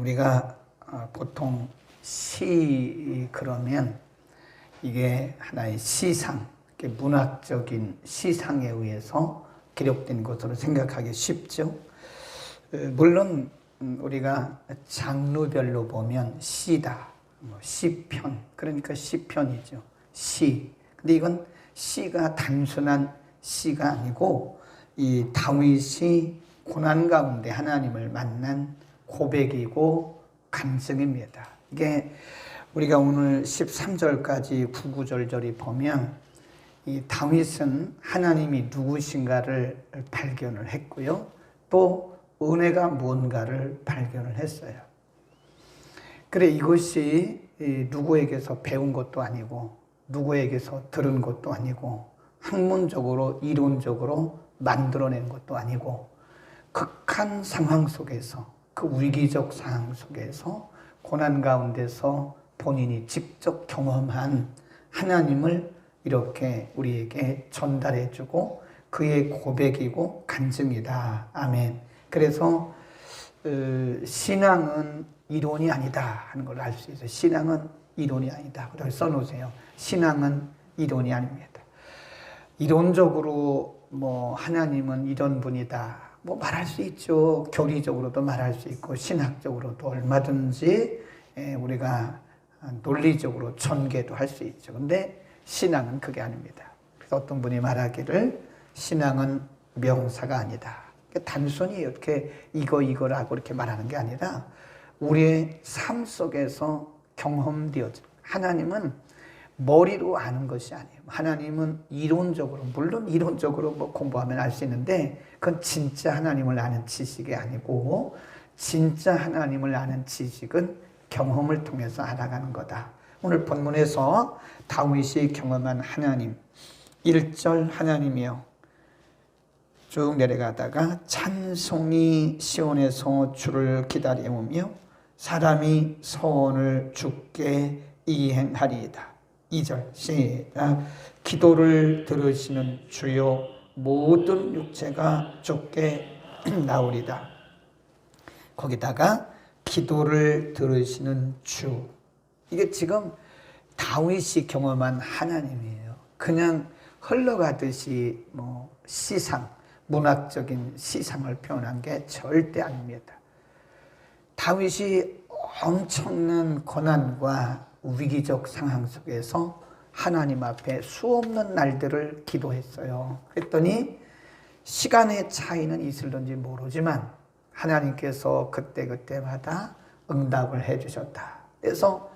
우리가 보통 시 그러면 이게 하나의 시상, 문학적인 시상에 의해서 기록된 것으로 생각하기 쉽죠. 물론 우리가 장르별로 보면 시다, 시편, 그러니까 시편이죠. 시. 근데 이건 시가 단순한 시가 아니고 이 다윗이 고난 가운데 하나님을 만난 고백이고 간증입니다. 이게 우리가 오늘 13절까지 구구절절히 보면 이 다윗은 하나님이 누구신가를 발견을 했고요. 또 은혜가 뭔가를 발견을 했어요. 그래, 이것이 누구에게서 배운 것도 아니고 누구에게서 들은 것도 아니고 학문적으로 이론적으로 만들어낸 것도 아니고 극한 상황 속에서, 그 위기적 상황 속에서 고난 가운데서 본인이 직접 경험한 하나님을 이렇게 우리에게 전달해주고 그의 고백이고 간증이다. 아멘. 그래서 신앙은 이론이 아니다 하는 걸 알 수 있어요. 신앙은 이론이 아니다. 그걸 써놓으세요. 신앙은 이론이 아닙니다. 이론적으로 하나님은 이런 분이다 말할 수 있죠. 교리적으로도 말할 수 있고 신학적으로도 얼마든지 우리가 논리적으로 전개도 할 수 있죠. 근데 신앙은 그게 아닙니다. 그래서 어떤 분이 말하기를 신앙은 명사가 아니다. 단순히 이렇게 이거라고 이렇게 말하는 게 아니라 우리의 삶 속에서 경험되어진, 하나님은 머리로 아는 것이 아니에요. 하나님은 이론적으로, 물론 이론적으로 공부하면 알 수 있는데 그건 진짜 하나님을 아는 지식이 아니고, 진짜 하나님을 아는 지식은 경험을 통해서 알아가는 거다. 오늘 본문에서 다윗이 경험한 하나님, 1절 하나님이여, 쭉 내려가다가 찬송이 시온에서 주를 기다리오며 사람이 소원을 주께 이행하리이다. 2절 시작. 기도를 들으시는 주여 모든 육체가 주께 나오리다. 거기다가 기도를 들으시는 주, 이게 지금 다윗이 경험한 하나님이에요. 그냥 흘러가듯이 시상, 문학적인 시상을 표현한 게 절대 아닙니다. 다윗이 엄청난 고난과 위기적 상황 속에서 하나님 앞에 수없는 날들을 기도했어요. 그랬더니 시간의 차이는 있을런지 모르지만 하나님께서 그때그때마다 응답을 해주셨다. 그래서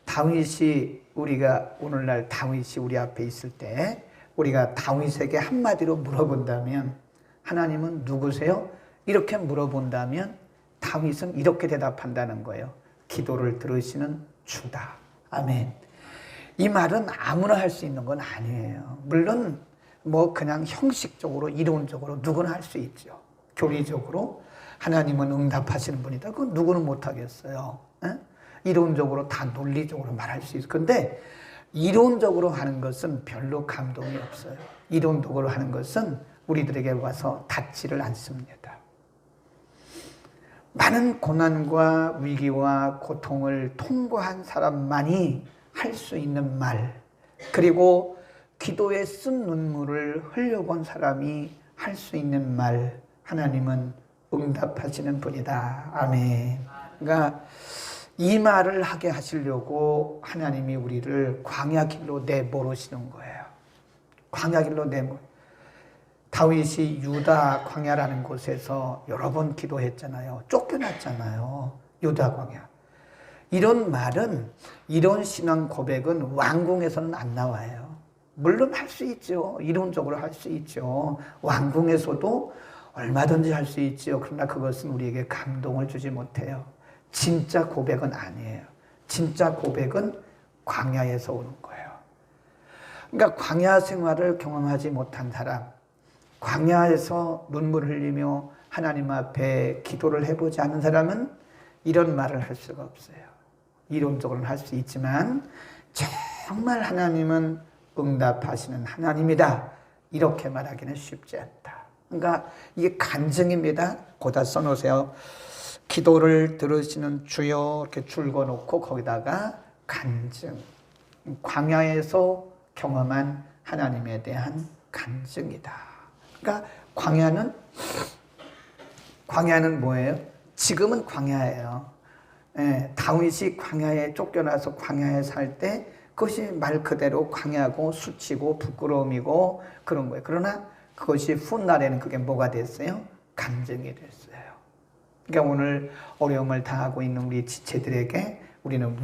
다윗이, 우리가 오늘날 다윗이 우리 앞에 있을 때 우리가 다윗에게 한마디로 물어본다면 하나님은 누구세요? 이렇게 물어본다면 다윗은 이렇게 대답한다는 거예요. 기도를 들으시는 주다. 아멘. 이 말은 아무나 할 수 있는 건 아니에요. 물론 그냥 형식적으로 이론적으로 누구나 할 수 있죠. 교리적으로 하나님은 응답하시는 분이다. 그건 누구는 못하겠어요. 이론적으로 다 논리적으로 말할 수 있어요. 근데 이론적으로 하는 것은 별로 감동이 없어요. 이론적으로 하는 것은 우리들에게 와서 닿지를 않습니다. 많은 고난과 위기와 고통을 통과한 사람만이 할 수 있는 말, 그리고 기도에 쓴 눈물을 흘려본 사람이 할 수 있는 말, 하나님은 응답하시는 분이다. 아멘. 그러니까 이 말을 하게 하시려고 하나님이 우리를 광야 길로 내모르시는 거예요. 광야 길로 다윗이 유다 광야라는 곳에서 여러 번 기도했잖아요. 쫓겨났잖아요. 유다 광야. 이런 말은, 이런 신앙 고백은 왕궁에서는 안 나와요. 물론 할 수 있죠. 이론적으로 할 수 있죠. 왕궁에서도 얼마든지 할 수 있죠. 그러나 그것은 우리에게 감동을 주지 못해요. 진짜 고백은 아니에요. 진짜 고백은 광야에서 오는 거예요. 그러니까 광야 생활을 경험하지 못한 사람, 광야에서 눈물을 흘리며 하나님 앞에 기도를 해보지 않은 사람은 이런 말을 할 수가 없어요. 이론적으로는 할 수 있지만 정말 하나님은 응답하시는 하나님이다, 이렇게 말하기는 쉽지 않다. 그러니까 이게 간증입니다. 거기다 써놓으세요. 기도를 들으시는 주여 이렇게 줄거놓고 거기다가 간증, 광야에서 경험한 하나님에 대한 간증이다. 그러니까 광야는 뭐예요? 지금은 광야예요. 예, 다윗이 광야에 쫓겨나서 광야에 살 때 그것이 말 그대로 광야고 수치고 부끄러움이고 그런 거예요. 그러나 그것이 훗날에는 그게 뭐가 됐어요? 간증이 됐어요. 그러니까 오늘 어려움을 당하고 있는 우리 지체들에게 우리는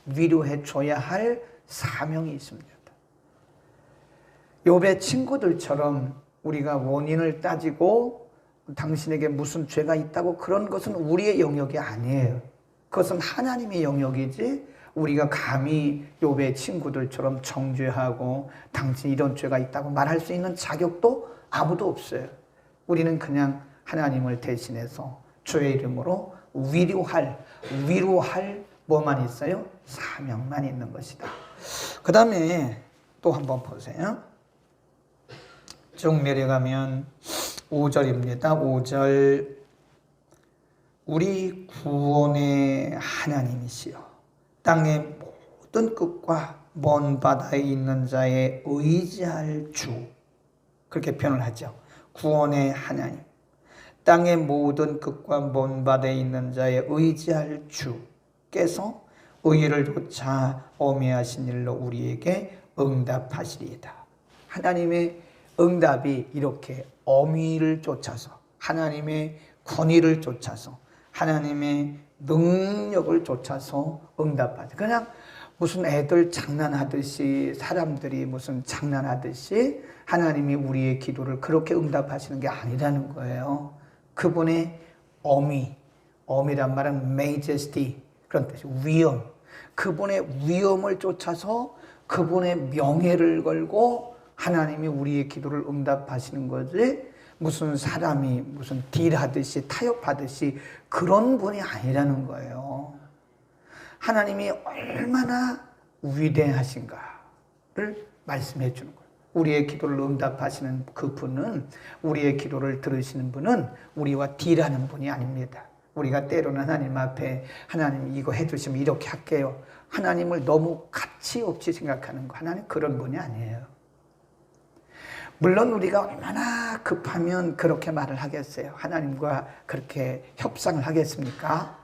위로해줘야 할 사명이 있습니다. 욥의 친구들처럼 우리가 원인을 따지고 당신에게 무슨 죄가 있다고 그런 것은 우리의 영역이 아니에요. 그것은 하나님의 영역이지 우리가 감히 욥의 친구들처럼 정죄하고 당신 이런 죄가 있다고 말할 수 있는 자격도 아무도 없어요. 우리는 그냥 하나님을 대신해서 주의 이름으로 위로할 뭐만 있어요? 사명만 있는 것이다. 그 다음에 또 한번 보세요. 쭉 내려가면 5절입니다. 5절 우리 구원의 하나님이시여 땅의 모든 끝과 먼 바다에 있는 자에 의지할 주 그렇게 표현을 하죠. 구원의 하나님 땅의 모든 끝과 먼 바다에 있는 자에 의지할 주께서 의를 조차 어미하신 일로 우리에게 응답하시리이다. 하나님의 응답이 이렇게 어미를 쫓아서 하나님의 권위를 쫓아서 하나님의 능력을 쫓아서 응답하죠. 그냥 무슨 애들 장난하듯이 사람들이 무슨 장난하듯이 하나님이 우리의 기도를 그렇게 응답하시는 게 아니라는 거예요. 그분의 어미란 말은 majesty 그런 뜻이 위엄. 그분의 위엄을 쫓아서 그분의 명예를 걸고 하나님이 우리의 기도를 응답하시는 거지 무슨 사람이 무슨 딜하듯이 타협하듯이 그런 분이 아니라는 거예요. 하나님이 얼마나 위대하신가를 말씀해 주는 거예요. 우리의 기도를 응답하시는 그 분은 우리의 기도를 들으시는 분은 우리와 딜하는 분이 아닙니다. 우리가 때로는 하나님 앞에 하나님 이거 해주시면 이렇게 할게요. 하나님을 너무 가치 없이 생각하는 거 하나님 그런 분이 아니에요. 물론 우리가 얼마나 급하면 그렇게 말을 하겠어요. 하나님과 그렇게 협상을 하겠습니까?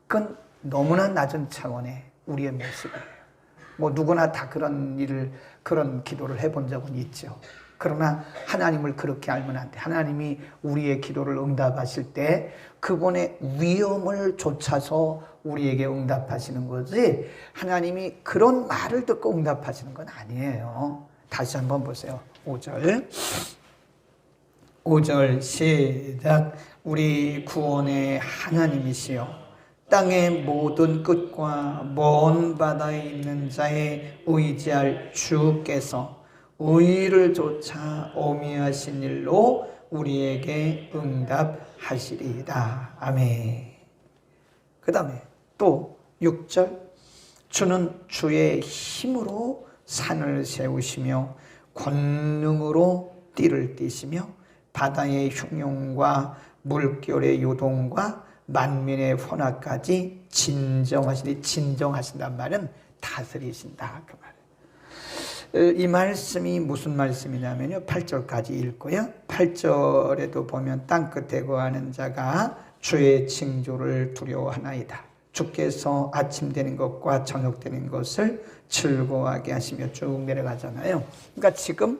그건 너무나 낮은 차원의 우리의 모습이에요. 뭐 누구나 다 그런 기도를 해본 적은 있죠. 그러나 하나님을 그렇게 알면 안 돼. 하나님이 우리의 기도를 응답하실 때 그분의 위엄을 좇아서 우리에게 응답하시는 거지 하나님이 그런 말을 듣고 응답하시는 건 아니에요. 다시 한번 보세요. 5절 시작. 우리 구원의 하나님이시여 땅의 모든 끝과 먼 바다에 있는 자에 의지할 주께서 의를 조차 어미하신 일로 우리에게 응답하시리이다. 아멘. 그 다음에 또 6절 주는 주의 힘으로 산을 세우시며 권능으로 띠를 띠시며 바다의 흉용과 물결의 요동과 만민의 혼합까지 진정하신단 말은 다스리신다 그 말이에요. 이 말씀이 무슨 말씀이냐면요 8절까지 읽고요 8절에도 보면 땅끝에 거하는 자가 주의 징조를 두려워하나이다. 주께서 아침 되는 것과 저녁 되는 것을 즐거워하게 하시며 쭉 내려가잖아요. 그러니까 지금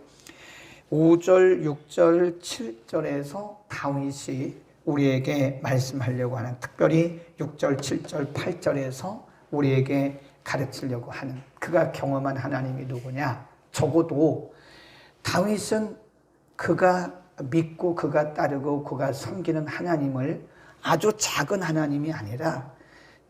5절, 6절, 7절에서 다윗이 우리에게 말씀하려고 하는 특별히 6절, 7절, 8절에서 우리에게 가르치려고 하는 그가 경험한 하나님이 누구냐? 적어도 다윗은 그가 믿고 그가 따르고 그가 섬기는 하나님을 아주 작은 하나님이 아니라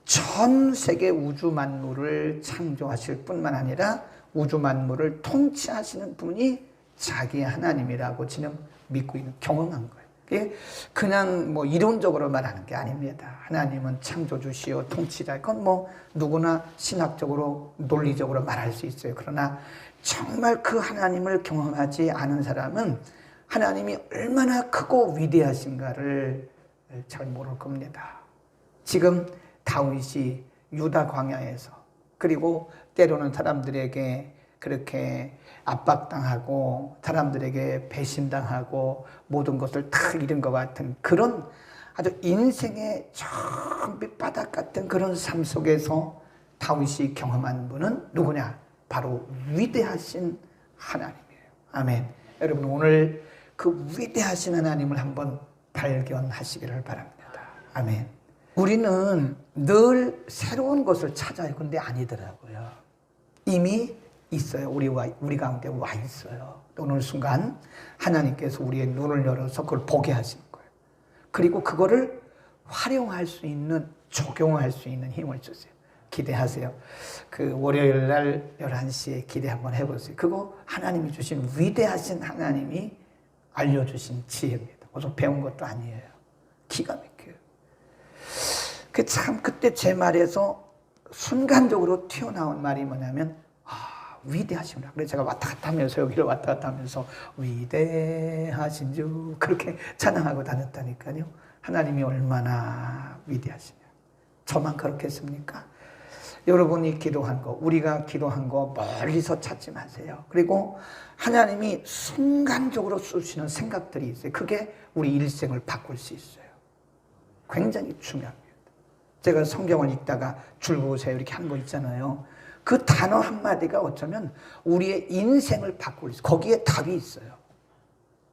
전 세계 우주 만물을 창조하실 뿐만 아니라 우주 만물을 통치하시는 분이 자기의 하나님이라고 지금 믿고 있는 경험한 거예요. 그냥 뭐 이론적으로 말하는 게 아닙니다. 하나님은 창조주시오 통치자. 그건 뭐 누구나 신학적으로 논리적으로 말할 수 있어요. 그러나 정말 그 하나님을 경험하지 않은 사람은 하나님이 얼마나 크고 위대하신가를 잘 모를 겁니다. 지금 다윗이 유다 광야에서, 그리고 때로는 사람들에게 그렇게 압박당하고 사람들에게 배신당하고 모든 것을 다 잃은 것 같은 그런 아주 인생의 저 밑바닥 같은 그런 삶 속에서 다윗이 경험한 분은 누구냐? 바로 위대하신 하나님이에요. 아멘. 여러분, 오늘 그 위대하신 하나님을 한번 발견하시기를 바랍니다. 아멘. 우리는 늘 새로운 것을 찾아요. 근데 아니더라고요. 이미 있어요. 우리 가운데 와 있어요. 어느 순간 하나님께서 우리의 눈을 열어서 그걸 보게 하신 거예요. 그리고 그거를 활용할 수 있는, 적용할 수 있는 힘을 주세요. 기대하세요. 그 월요일 날 11시에 기대 한번 해보세요. 그거 하나님이 주신, 위대하신 하나님이 알려주신 지혜입니다. 어디서 배운 것도 아니에요. 기가 막혀요. 그때 제 말에서 순간적으로 튀어나온 말이 뭐냐면, 위대하시구나. 그래서 제가 왔다 갔다 하면서, 여기를 왔다 갔다 하면서 위대하신 주 그렇게 찬양하고 다녔다니까요. 하나님이 얼마나 위대하시냐. 저만 그렇겠습니까? 여러분이 기도한 거, 우리가 기도한 거 멀리서 찾지 마세요. 그리고 하나님이 순간적으로 쏘시는 생각들이 있어요. 그게 우리 일생을 바꿀 수 있어요. 굉장히 중요합니다. 제가 성경을 읽다가 줄보세요 이렇게 하는 거 있잖아요. 그 단어 한마디가 어쩌면 우리의 인생을 바꿀 수 있어요. 거기에 답이 있어요.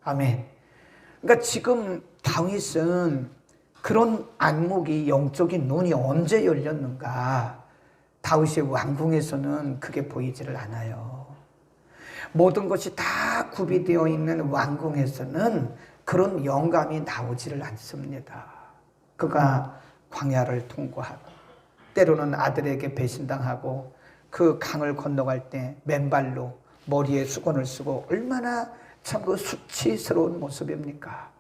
아멘. 그러니까 지금 다윗은 그런 안목이, 영적인 눈이 언제 열렸는가? 다윗의 왕궁에서는 그게 보이지를 않아요. 모든 것이 다 구비되어 있는 왕궁에서는 그런 영감이 나오지를 않습니다. 그가 광야를 통과하고 때로는 아들에게 배신당하고 그 강을 건너갈 때 맨발로 머리에 수건을 쓰고 얼마나 참 그 수치스러운 모습입니까?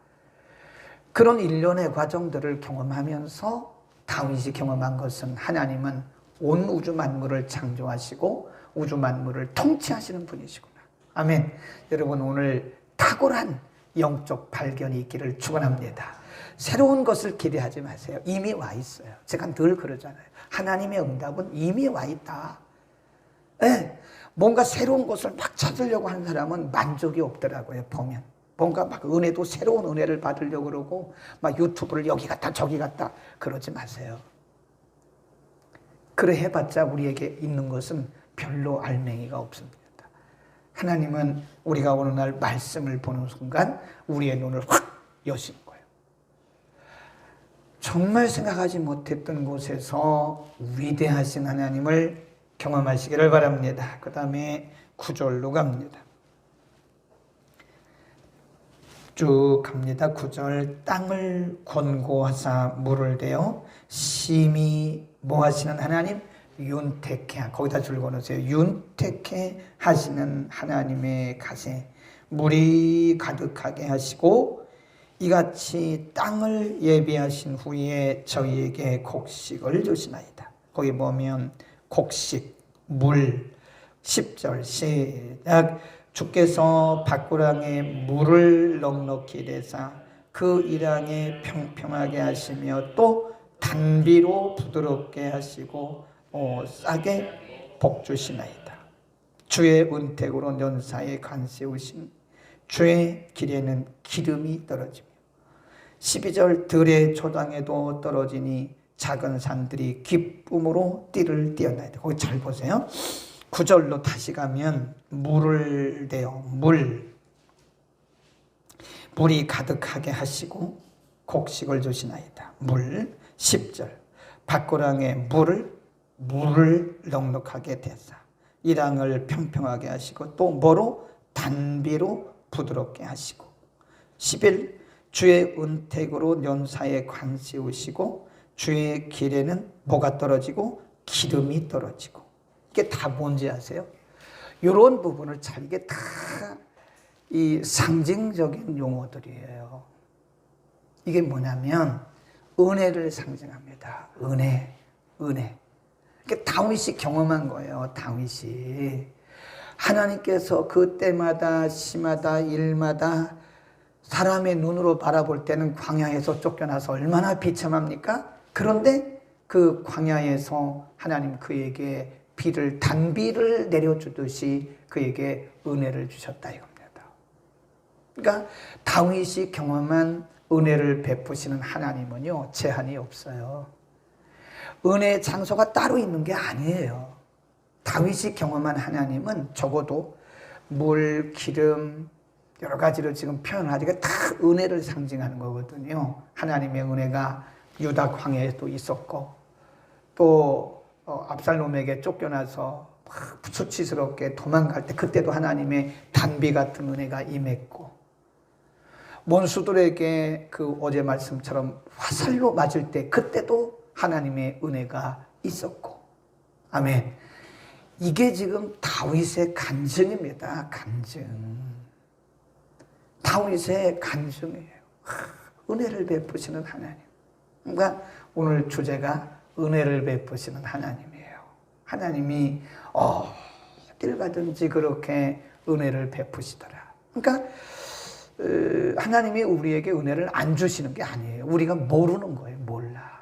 그런 일련의 과정들을 경험하면서 다윗이 경험한 것은 하나님은 온 우주 만물을 창조하시고 우주 만물을 통치하시는 분이시구나. 아멘. 여러분, 오늘 탁월한 영적 발견이 있기를 축원합니다. 새로운 것을 기대하지 마세요. 이미 와 있어요. 제가 늘 그러잖아요. 하나님의 응답은 이미 와 있다. 네. 뭔가 새로운 것을 막 찾으려고 하는 사람은 만족이 없더라고요. 보면 뭔가 막 은혜도 새로운 은혜를 받으려고 그러고 막 유튜브를 여기 갔다 저기 갔다 그러지 마세요. 그래 해봤자 우리에게 있는 것은 별로 알맹이가 없습니다. 하나님은 우리가 어느 날 말씀을 보는 순간 우리의 눈을 확 여신 거예요. 정말 생각하지 못했던 곳에서 위대하신 하나님을 경험하시기를 바랍니다. 그 다음에 9절로 갑니다. 쭉 갑니다. 9절. 땅을 권고하사 물을 대어 심히 뭐 하시는 하나님? 윤택해. 거기다 줄 거놓으세요. 윤택해 하시는 하나님의 가세. 물이 가득하게 하시고 이같이 땅을 예비하신 후에 저희에게 곡식을 주시나이다. 거기 보면 곡식, 물, 10절 시작. 주께서 밭구랑에 물을 넉넉히 대사 그 일양에 평평하게 하시며 또 단비로 부드럽게 하시고 싸게 복주시나이다. 주의 은택으로 연사에 간세우신 주의 길에는 기름이 떨어지며 12절 들의 초당에도 떨어지니 작은 산들이 기쁨으로 띠를 띄어나이다. 거기 잘 보세요. 9절로 다시 가면 물을 대어 물이 가득하게 하시고 곡식을 주시나이다. 물 10절 밭고랑에 물을 넉넉하게 대사 이랑을 평평하게 하시고 또 뭐로? 단비로 부드럽게 하시고 11 주의 은택으로 연사에 관세우시고 주의 길에는 뭐가 떨어지고? 기름이 떨어지고. 이게 다 뭔지 아세요? 이런 부분을 잘, 이게 다 이 상징적인 용어들이에요. 이게 뭐냐면 은혜를 상징합니다. 은혜. 이게 다윗이 경험한 거예요. 다윗이 하나님께서 그때마다 시마다 일마다 사람의 눈으로 바라볼 때는 광야에서 쫓겨나서 얼마나 비참합니까? 그런데 그 광야에서 하나님 그에게 단비를 내려주듯이 그에게 은혜를 주셨다 이겁니다. 그러니까 다윗이 경험한 은혜를 베푸시는 하나님은요, 제한이 없어요. 은혜의 장소가 따로 있는 게 아니에요. 다윗이 경험한 하나님은 적어도 물, 기름, 여러 가지로 지금 표현하지가 다 은혜를 상징하는 거거든요. 하나님의 은혜가 유다 광야에도 있었고, 또 압살롬에게 쫓겨나서 막 수치스럽게 도망갈 때 그때도 하나님의 단비 같은 은혜가 임했고, 원수들에게 그 어제 말씀처럼 화살로 맞을 때 그때도 하나님의 은혜가 있었고, 아멘. 이게 지금 다윗의 간증입니다. 간증. 다윗의 간증이에요. 은혜를 베푸시는 하나님. 그러니까 오늘 주제가 은혜를 베푸시는 하나님이에요. 하나님이 어딜 가든지 그렇게 은혜를 베푸시더라. 그러니까 하나님이 우리에게 은혜를 안 주시는 게 아니에요. 우리가 모르는 거예요. 몰라.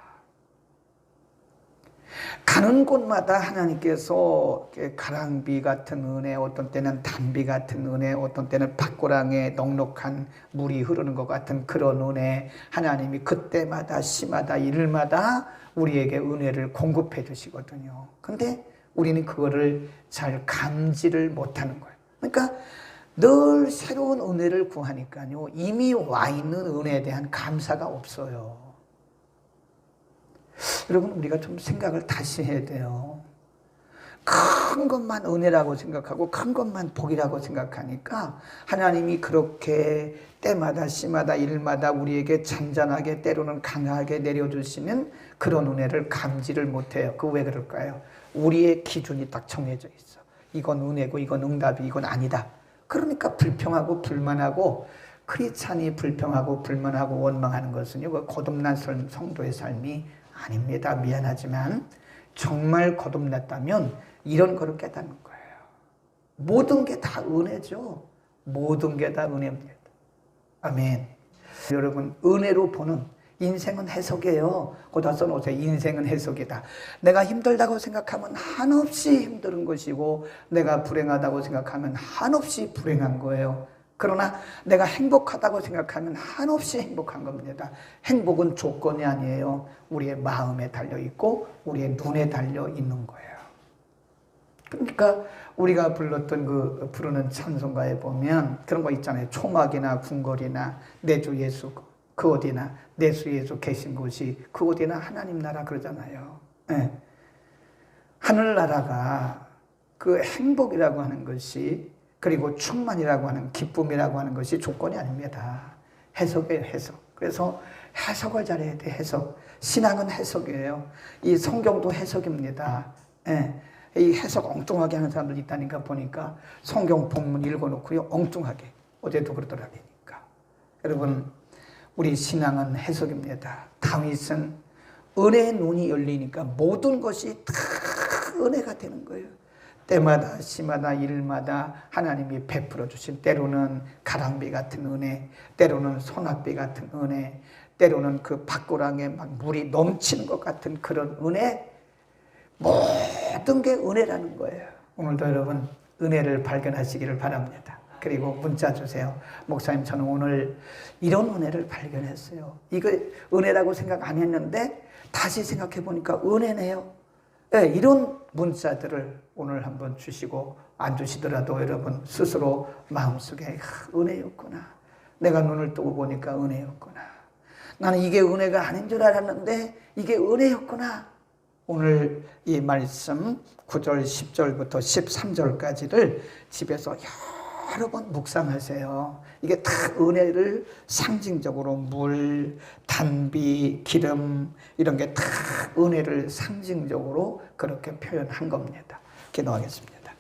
가는 곳마다 하나님께서 가랑비 같은 은혜, 어떤 때는 단비 같은 은혜, 어떤 때는 밭고랑에 넉넉한 물이 흐르는 것 같은 그런 은혜, 하나님이 그때마다 시마다 일마다 우리에게 은혜를 공급해 주시거든요. 근데 우리는 그거를 잘 감지를 못하는 거예요. 그러니까 늘 새로운 은혜를 구하니까요, 이미 와 있는 은혜에 대한 감사가 없어요. 여러분, 우리가 좀 생각을 다시 해야 돼요. 큰 것만 은혜라고 생각하고 큰 것만 복이라고 생각하니까 하나님이 그렇게 때마다 시마다 일마다 우리에게 잔잔하게 때로는 강하게 내려주시는 그런 은혜를 감지를 못해요. 그 왜 그럴까요? 우리의 기준이 딱 정해져 있어. 이건 은혜고 이건 응답이 이건 아니다. 그러니까 불평하고 불만하고, 크리스찬이 불평하고 불만하고 원망하는 것은요, 그 거듭난 성도의 삶이 아닙니다. 미안하지만 정말 거듭났다면 이런 거를 깨닫는 거예요. 모든 게 다 은혜죠. 모든 게 다 은혜입니다. 아멘. 여러분, 은혜로 보는 인생은 해석이에요. 거기다 써놓으세요. 인생은 해석이다. 내가 힘들다고 생각하면 한없이 힘든 것이고, 내가 불행하다고 생각하면 한없이 불행한 거예요. 그러나 내가 행복하다고 생각하면 한없이 행복한 겁니다. 행복은 조건이 아니에요. 우리의 마음에 달려있고 우리의 눈에 달려있는 거예요. 그러니까 우리가 불렀던 그 부르는 찬송가에 보면 그런 거 있잖아요. 초막이나 궁궐이나 내 주 예수 그 어디나 내 주 예수 계신 곳이 그 어디나 하나님 나라 그러잖아요. 네. 하늘나라가 그 행복이라고 하는 것이, 그리고 충만이라고 하는, 기쁨이라고 하는 것이 조건이 아닙니다. 해석이에요, 해석. 그래서 해석을 잘해야 돼, 해석. 신앙은 해석이에요. 이 성경도 해석입니다. 예. 이 해석 엉뚱하게 하는 사람들 있다니까 보니까 성경 본문 읽어놓고요, 엉뚱하게. 어제도 그러더라니까. 여러분, 우리 신앙은 해석입니다. 다윗은 은혜의 눈이 열리니까 모든 것이 다 은혜가 되는 거예요. 때마다 시마다 일마다 하나님이 베풀어 주신, 때로는 가랑비 같은 은혜, 때로는 소낙비 같은 은혜, 때로는 그 밭고랑에 막 물이 넘치는 것 같은 그런 은혜, 모든 게 은혜라는 거예요. 오늘도 여러분 은혜를 발견하시기를 바랍니다. 그리고 문자 주세요. 목사님, 저는 오늘 이런 은혜를 발견했어요. 이거 은혜라고 생각 안 했는데 다시 생각해 보니까 은혜네요. 네, 이런 문자들을 오늘 한번 주시고, 안 주시더라도 여러분 스스로 마음속에 은혜였구나. 내가 눈을 뜨고 보니까 은혜였구나. 나는 이게 은혜가 아닌 줄 알았는데 이게 은혜였구나. 오늘 이 말씀 9절, 10절부터 13절까지를 집에서 여러 번 묵상하세요. 이게 다 은혜를 상징적으로 물, 단비, 기름 이런 게 다 은혜를 상징적으로 그렇게 표현한 겁니다. 기도하겠습니다.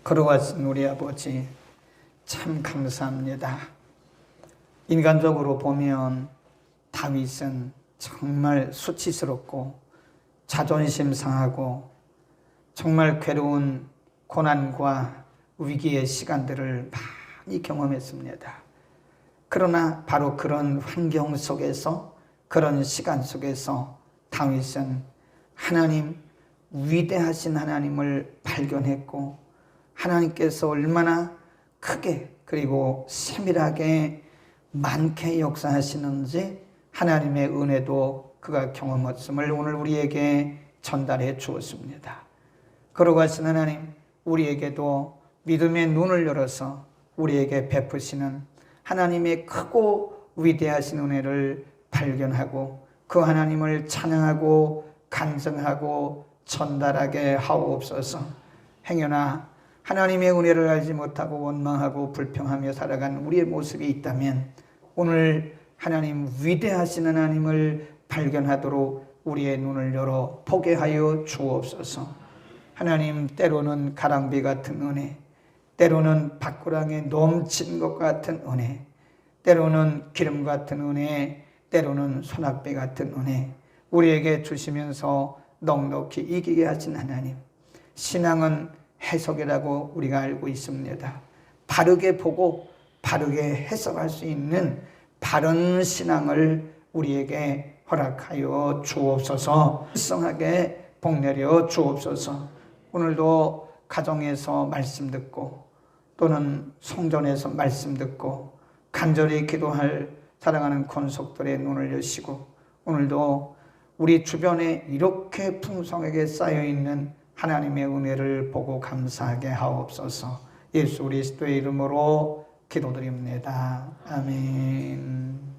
걸어가신 우리 아버지 참 감사합니다. 인간적으로 보면 다윗은 정말 수치스럽고 자존심 상하고 정말 괴로운 고난과 위기의 시간들을 많이 경험했습니다. 그러나 바로 그런 환경 속에서, 그런 시간 속에서 다윗은 하나님, 위대하신 하나님을 발견했고, 하나님께서 얼마나 크게 그리고 세밀하게 많게 역사하시는지 하나님의 은혜도 그가 경험했음을 오늘 우리에게 전달해 주었습니다. 걸어가신 하나님, 우리에게도 믿음의 눈을 열어서 우리에게 베푸시는 하나님의 크고 위대하신 은혜를 발견하고 그 하나님을 찬양하고 간증하고 전달하게 하옵소서. 행여나 하나님의 은혜를 알지 못하고 원망하고 불평하며 살아간 우리의 모습이 있다면 오늘 하나님, 위대하신 하나님을 발견하도록 우리의 눈을 열어 보게 하여 주옵소서. 하나님, 때로는 가랑비 같은 은혜, 때로는 밭고랑에 넘친 것 같은 은혜, 때로는 기름 같은 은혜, 때로는 소낙비 같은 은혜 우리에게 주시면서 넉넉히 이기게 하신 하나님, 신앙은 해석이라고 우리가 알고 있습니다. 바르게 보고 바르게 해석할 수 있는 바른 신앙을 우리에게 허락하여 주옵소서. 일성하게 복내려 주옵소서. 오늘도 가정에서 말씀 듣고 또는 성전에서 말씀 듣고 간절히 기도할 사랑하는 권속들의 눈을 여시고 오늘도 우리 주변에 이렇게 풍성하게 쌓여있는 하나님의 은혜를 보고 감사하게 하옵소서. 예수 그리스도의 이름으로 기도드립니다. 아멘.